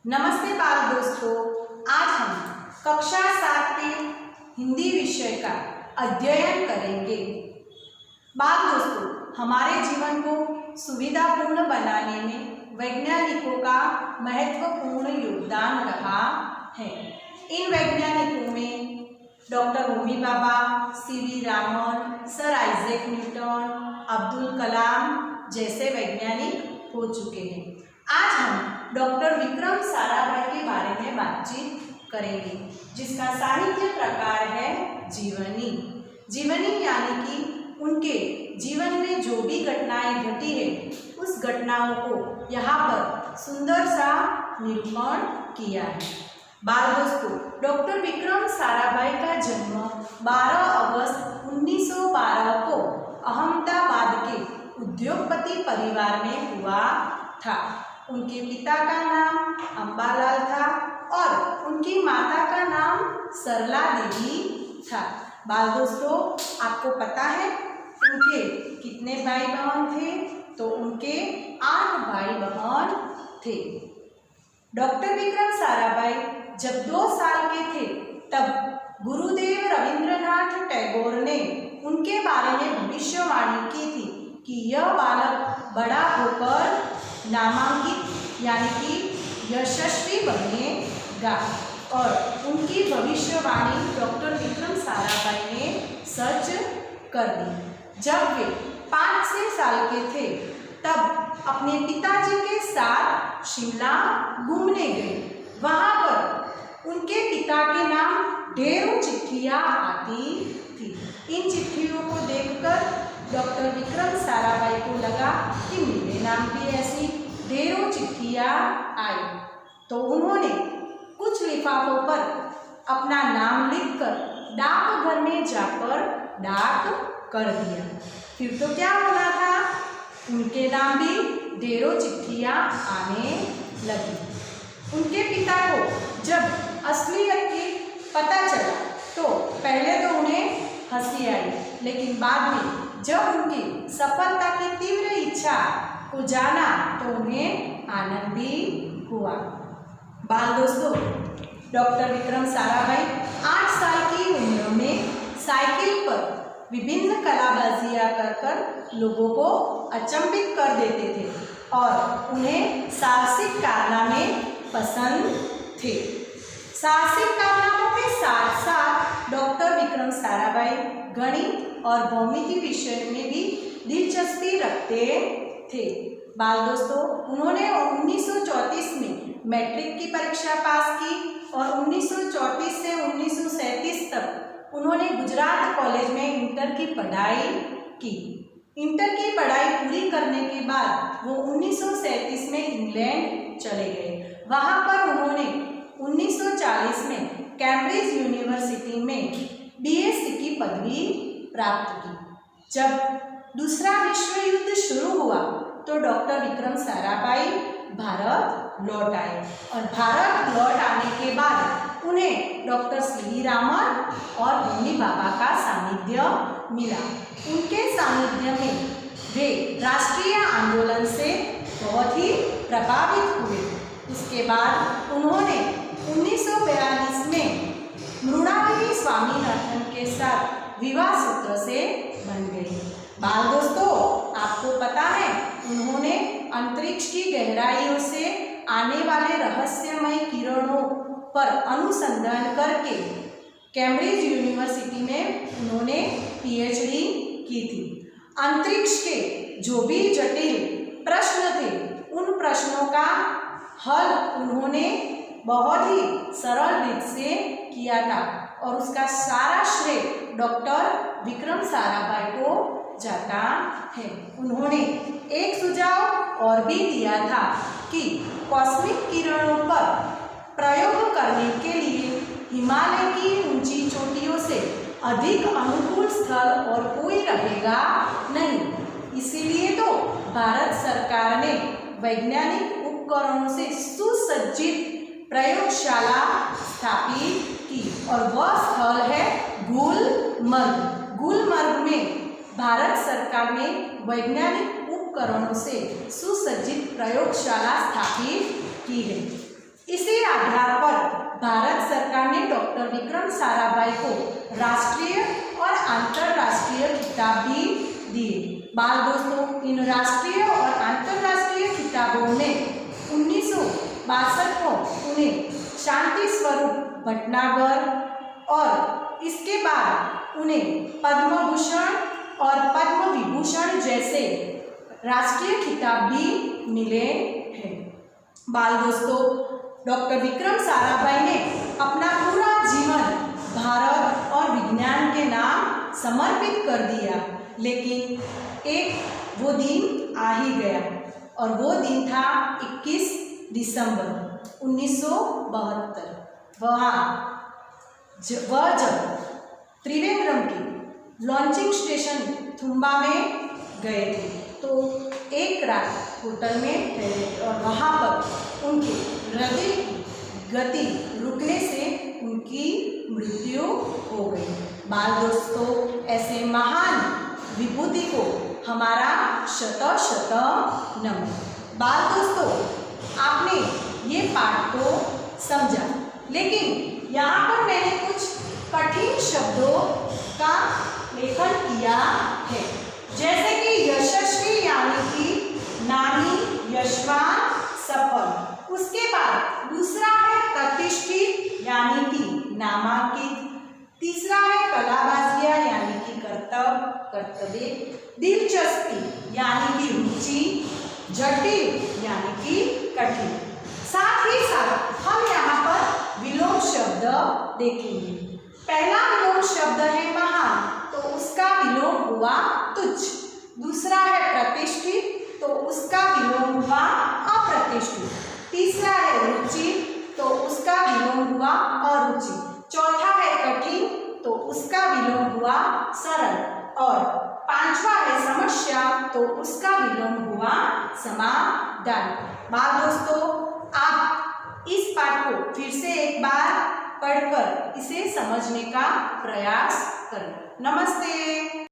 नमस्ते बाल दोस्तों, आज हम कक्षा 7 के हिंदी विषय का अध्ययन करेंगे। बाल दोस्तों, हमारे जीवन को सुविधापूर्ण बनाने में वैज्ञानिकों का महत्वपूर्ण योगदान रहा है। इन वैज्ञानिकों में doctor Homi Bhabha, C V Raman, sir Isaac Newton, Abdul Kalam जैसे वैज्ञानिक हो चुके हैं। आज हम डॉक्टर विक्रम साराभाई के बारे में बातचीत करेंगे, जिसका साहित्य प्रकार है जीवनी। जीवनी यानी कि उनके जीवन में जो भी घटनाएं घटी है, उस घटनाओं को यहाँ पर सुंदर सा निरूपण किया है। बाल दोस्तों, डॉक्टर विक्रम साराभाई का जन्म 12 अगस्त 1912 को अहमदाबाद के उद्योगपति परिवार में हुआ था। उनके पिता का नाम अंबालाल था और उनकी माता का नाम सरला देवी था। बाल दोस्तों, आपको पता है उनके कितने भाई बहन थे? तो उनके 8 भाई बहन थे। डॉक्टर विक्रम साराभाई जब 2 साल के थे, तब गुरुदेव रविंद्रनाथ टैगोर ने उनके बारे में भविष्यवाणी की थी कि यह बालक बड़ा होकर नामांकित यानी कि यशस्वी बनेगा, और उनकी भविष्यवाणी डॉक्टर विक्रम साराभाई ने सच कर दी। जब वे 5 साल के थे, तब अपने पिताजी के साथ शिमला घूमने गए। वहाँ पर उनके पिता के नाम ढेरों चिट्ठियाँ आती थी। इन चिट्ठियों को देखकर डॉक्टर विक्रम साराभाई को लगा कि मेरे नाम भी ऐसी ढेरों चिट्ठियाँ आई, तो उन्होंने कुछ लिफाफों पर अपना नाम लिखकर डाकघर में जाकर डाक कर दिया। फिर तो क्या होना था, उनके नाम भी ढेरों चिट्ठियाँ आने लगी। उनके पिता को जब असलियत की पता चला, तो पहले तो उन्हें हंसी आई, लेकिन बाद में जब उनकी सफलता की तीव्र इच्छा को जाना, तो उन्हें आनंद भी हुआ। बाल दोस्तों, डॉक्टर विक्रम साराभाई 8 साल की उम्र में साइकिल पर विभिन्न कलाबाजियां कर लोगों को अचंभित कर देते थे और उन्हें साहसिक कारनामे पसंद थे। साहसिक कारनामों के साथ साथ डॉक्टर विक्रम साराभाई गणित और भौमिति विषय में भी दिलचस्पी रखते थे। बाल दोस्तों, उन्होंने 1934 में मैट्रिक की परीक्षा पास की और 1934 से 1937 तक उन्होंने गुजरात कॉलेज में इंटर की पढ़ाई की। इंटर की पढ़ाई पूरी करने के बाद वो 1937 में इंग्लैंड चले गए। वहाँ पर उन्होंने 1940 में कैम्ब्रिज यूनिवर्सिटी में बीएससी की पदवी प्राप्त की। जब दूसरा विश्व युद्ध शुरू हुआ, तो डॉक्टर विक्रम साराभाई भारत लौट आए और भारत लौट आने के बाद उन्हें डॉक्टर सीवी रामन और होमी भाभा का सानिध्य मिला। उनके सानिध्य में वे राष्ट्रीय आंदोलन से बहुत ही प्रभावित हुए। उसके बाद उन्होंने 1942 में मृणालिनी स्वामीनाथन के साथ विवाह सूत्र से बन गई। बाल दोस्तों, आपको पता है उन्होंने अंतरिक्ष की गहराइयों से आने वाले रहस्यमय किरणों पर अनुसंधान करके कैम्ब्रिज यूनिवर्सिटी में उन्होंने पीएचडी की थी। अंतरिक्ष के जो भी जटिल प्रश्न थे, उन प्रश्नों का हल उन्होंने बहुत ही सरल रीत से किया था और उसका सारा श्रेय डॉक्टर विक्रम साराभाई को जाता है। उन्होंने एक सुझाव और भी दिया था कि कॉस्मिक किरणों पर प्रयोग करने के लिए हिमालय की ऊंची चोटियों से अधिक अनुकूल स्थल और कोई रहेगा नहीं। इसीलिए तो भारत सरकार ने वैज्ञानिक उपकरणों से सुसज्जित प्रयोगशाला स्थापित की और वह स्थल है गुलमर्ग। गुलमर्ग में भारत सरकार ने वैज्ञानिक उपकरणों से सुसज्जित प्रयोगशाला स्थापित की है। इसी आधार पर भारत सरकार ने डॉक्टर विक्रम साराभाई को राष्ट्रीय और अंतर्राष्ट्रीय खिताब भी दिए। बाल दोस्तों, इन राष्ट्रीय और अंतर्राष्ट्रीय खिताबों में 1962 को उन्हें शांति स्वरूप भटनागर और इसके बाद उन्हें पद्म भूषण और पद्म विभूषण जैसे राष्ट्रीय खिताब भी मिले हैं। बाल दोस्तों, डॉक्टर विक्रम साराभाई ने अपना पूरा जीवन भारत और विज्ञान के नाम समर्पित कर दिया, लेकिन एक वो दिन आ ही गया और वो दिन था 21 दिसंबर 1972। वह जब त्रिवेंद्रम के लॉन्चिंग स्टेशन थुम्बा में गए थे तो एक रात होटल में ठहरे और वहाँ पर उनके हृदय की गति रुकने से उनकी मृत्यु हो गई। बाल दोस्तों, ऐसे महान विभूति को हमारा शत शत नमन। बाल दोस्तों, आपने ये पाठ तो समझा, लेकिन यहाँ पर मैंने कुछ कठिन शब्दों का लेखन किया है, जैसे कि यशस्वी यानी कि नामी, यशवान, सफल। उसके बाद दूसरा है प्रतिष्ठित यानी कि नामांकित। तीसरा है कलाबाजिया यानी कि कर्तव्य। दिलचस्पी यानी कि रुचि। जटिल यानी कि कठिन। साथ ही साथ हम यहाँ पर विलोम शब्द देखेंगे। पहला विलोम शब्द है महान, तो उसका विलोम हुआ तुच्छ। दूसरा है प्रतिष्ठित, तो उसका विलोम हुआ अप्रतिष्ठित। तीसरा है रुचि, तो उसका विलोम हुआ अरुचि। चौथा है कठिन, तो उसका विलोम हुआ सरल। और पांचवा है समस्या, तो उसका विलोम हुआ समाधान। बाल दोस्तों, आप इस पाठ को फिर से एक बार पढ़कर इसे समझने का प्रयास करें। नमस्ते।